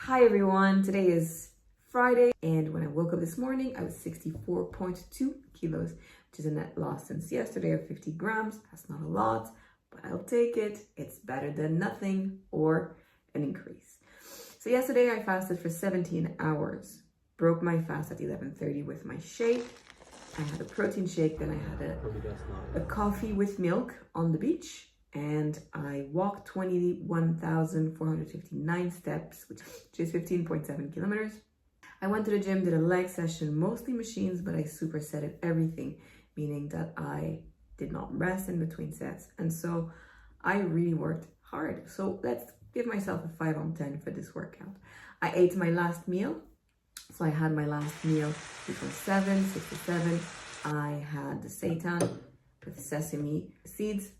Hi everyone, today is Friday and when I woke up this morning I was 64.2 kilos, which is a net loss since yesterday of 50 grams. That's not a lot, but I'll take it. It's better than nothing or an increase. So yesterday I fasted for 17 hours, broke my fast at 11:30 with my shake. I had a protein shake, then I had a coffee with milk on the beach. And I walked 21,459 steps, which is 15.7 kilometers. I went to the gym, did a leg session, mostly machines, but I supersetted everything, meaning that I did not rest in between sets. And so I really worked hard. So let's give myself a 5 on 10 for this workout. I ate my last meal. So I had my last meal between 6 to 7. I had the seitan with sesame seeds,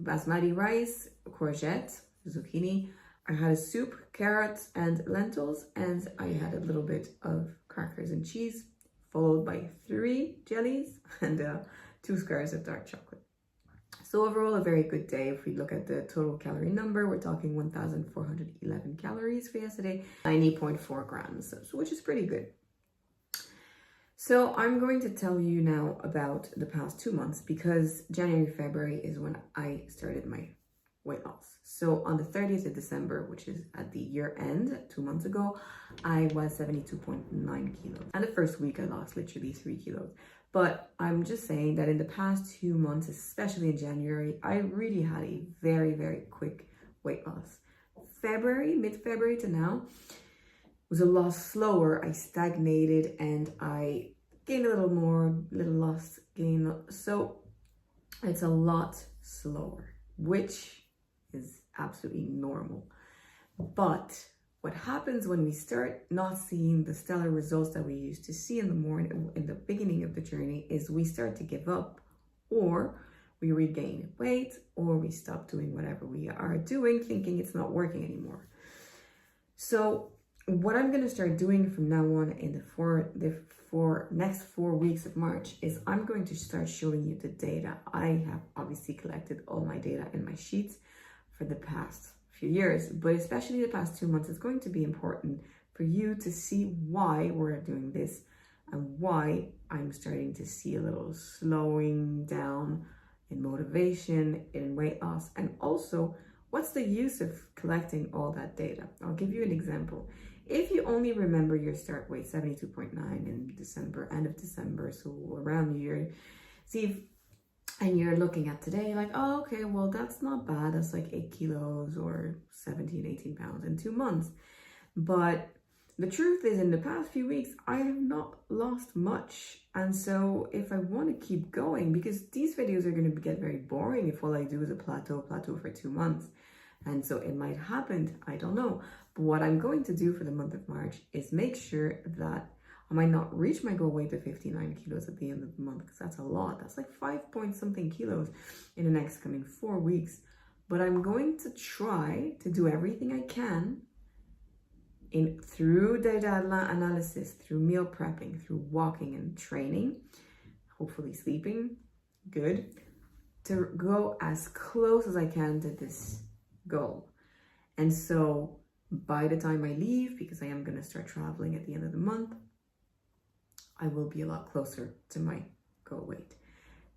basmati rice, courgette, zucchini. I had a soup, carrots and lentils, and I had a little bit of crackers and cheese, followed by 3 jellies and 2 squares of dark chocolate. So overall, a very good day. If we look at the total calorie number, we're talking 1,411 calories for yesterday, 90.4 grams, which is pretty good. So I'm going to tell you now about the past 2 months because January, February is when I started my weight loss. So on the 30th of December, which is at the year end, 2 months ago, I was 72.9 kilos. And the first week I lost literally 3 kilos. But I'm just saying that in the past 2 months, especially in January, I really had a very, very quick weight loss. February, mid-February to now, was a lot slower. I stagnated and I gained a little more, little lost, gain. So it's a lot slower, which is absolutely normal. But what happens when we start not seeing the stellar results that we used to see in the morning, in the beginning of the journey, is we start to give up, or we regain weight, or we stop doing whatever we are doing, thinking it's not working anymore. So what I'm going to start doing from now on in the next 4 weeks of March is I'm going to start showing you the data. I have obviously collected all my data in my sheets for the past few years, but especially the past 2 months, it's going to be important for you to see why we're doing this and why I'm starting to see a little slowing down in motivation, in weight loss, and also what's the use of collecting all that data. I'll give you an example. If you only remember your start weight, 72.9 in December, end of December, so around New Year, and you're looking at today like, oh, okay, well, that's not bad. That's like 8 kilos or 17, 18 pounds in 2 months. But the truth is, in the past few weeks, I have not lost much. And so if I want to keep going, because these videos are going to get very boring if all I do is a plateau for 2 months. And so it might happen, I don't know. But what I'm going to do for the month of March is make sure that I might not reach my goal weight of 59 kilos at the end of the month, because that's a lot. That's like 5 point something kilos in the next coming 4 weeks. But I'm going to try to do everything I can through data analysis, through meal prepping, through walking and training, hopefully sleeping good, to go as close as I can to this goal. And so by the time I leave, because I am going to start traveling at the end of the month, I will be a lot closer to my goal weight.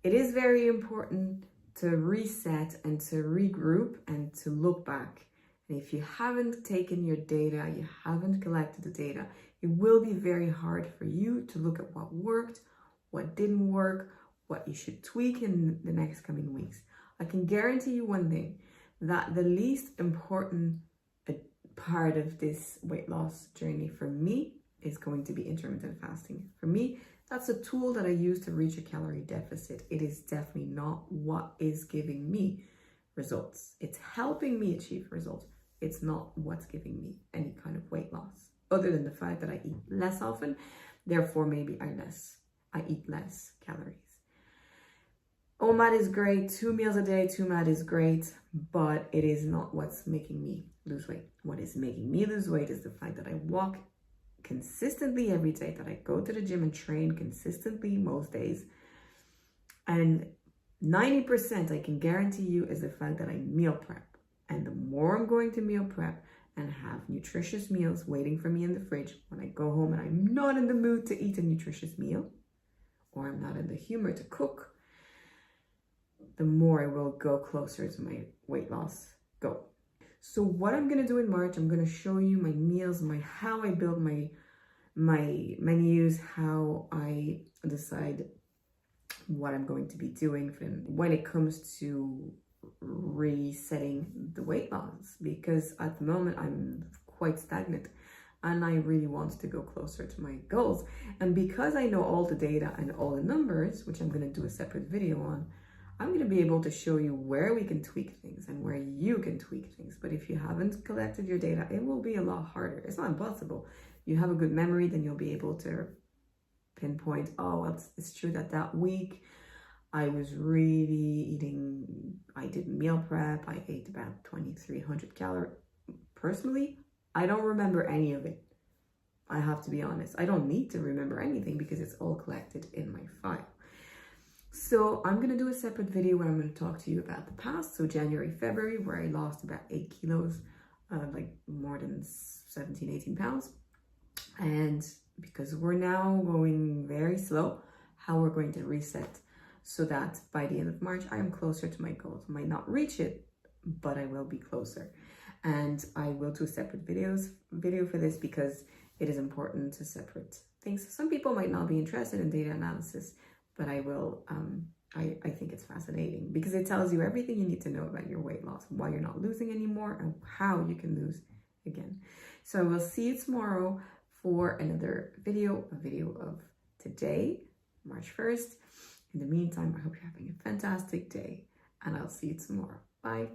It is very important to reset and to regroup and to look back. And if you haven't taken your data, you haven't collected the data, it will be very hard for you to look at what worked, what didn't work, what you should tweak in the next coming weeks. I can guarantee you one thing, that the least important part of this weight loss journey for me is going to be intermittent fasting. For me, that's a tool that I use to reach a calorie deficit. It is definitely not what is giving me results. It's helping me achieve results. It's not what's giving me any kind of weight loss, other than the fact that I eat less often. Therefore, maybe I eat less calories. OMAD is great. 2 meals a day, 2 MAD is great, but it is not what's making me lose weight. What is making me lose weight is the fact that I walk consistently every day, that I go to the gym and train consistently most days. And 90%, I can guarantee you, is the fact that I meal prep. And the more I'm going to meal prep, and have nutritious meals waiting for me in the fridge when I go home and I'm not in the mood to eat a nutritious meal, or I'm not in the humor to cook, the more I will go closer to my weight loss goal. So what I'm going to do in March, I'm going to show you my meals, how I build my menus, how I decide what I'm going to be doing when it comes to resetting the weight loss, because at the moment I'm quite stagnant and I really want to go closer to my goals. And because I know all the data and all the numbers, which I'm going to do a separate video on, I'm going to be able to show you where we can tweak things and where you can tweak things. But if you haven't collected your data, it will be a lot harder. It's not impossible. You have a good memory, then you'll be able to pinpoint, oh, well, it's true that week I was really eating, I did meal prep, I ate about 2,300 calories. Personally, I don't remember any of it. I have to be honest. I don't need to remember anything because it's all collected in my file. So I'm going to do a separate video where I'm going to talk to you about the past. So January, February, where I lost about 8 kilos, like more than 17, 18 pounds. And because we're now going very slow, how we're going to reset so that by the end of March, I am closer to my goals. I might not reach it, but I will be closer. And I will do a separate video for this because it is important to separate things. Some people might not be interested in data analysis, but I will, I think it's fascinating because it tells you everything you need to know about your weight loss, why you're not losing anymore, and how you can lose again. So I will see you tomorrow for another video, a video of today, March 1st. In the meantime, I hope you're having a fantastic day, and I'll see you tomorrow. Bye.